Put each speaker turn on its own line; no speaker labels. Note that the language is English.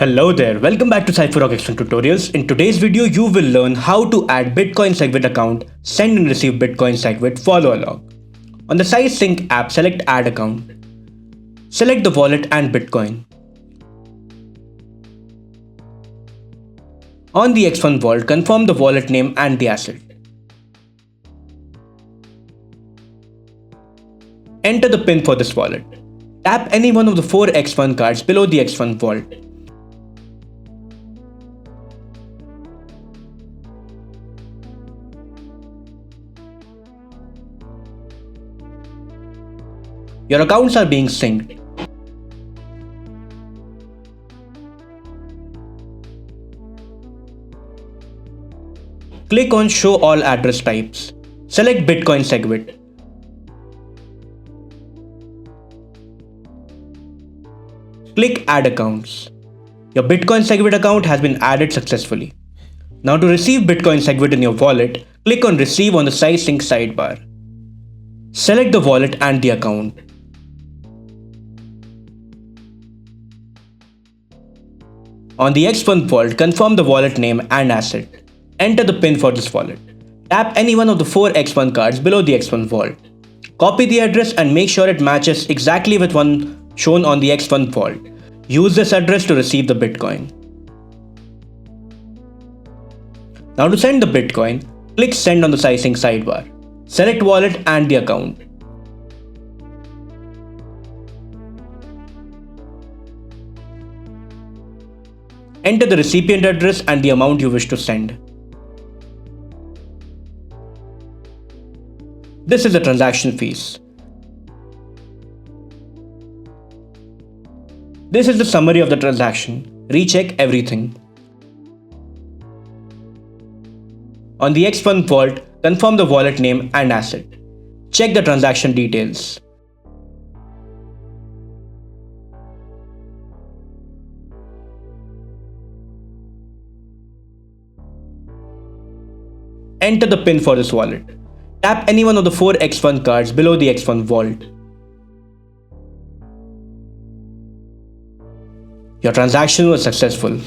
Hello there, welcome back to Cypherock X1 tutorials. In today's video, you will learn how to add Bitcoin Segwit account, send and receive Bitcoin Segwit, follow along. On the SizeSync app, select Add Account. Select the wallet and Bitcoin. On the X1 vault, confirm the wallet name and the asset. Enter the PIN for this wallet. Tap any one of the 4 X1 cards below the X1 vault. Your accounts are being synced. Click on Show All Address Types. Select Bitcoin Segwit. Click Add Accounts. Your Bitcoin Segwit account has been added successfully. Now to receive Bitcoin Segwit in your wallet, click on Receive on the SizeSync sidebar. Select the wallet and the account. On the X1 vault, confirm the wallet name and asset. Enter the PIN for this wallet. Tap any one of the 4 X1 cards below the X1 vault. Copy the address and make sure it matches exactly with one shown on the X1 vault. Use this address to receive the Bitcoin. Now to send the Bitcoin, click Send on the SizeSync sidebar. Select wallet and the account. Enter the recipient address and the amount you wish to send. This is the transaction fees. This is the summary of the transaction. Recheck everything. On the X1 vault, confirm the wallet name and asset. Check the transaction details. Enter the PIN for this wallet. Tap any one of the 4 X1 cards below the X1 vault. Your transaction was successful.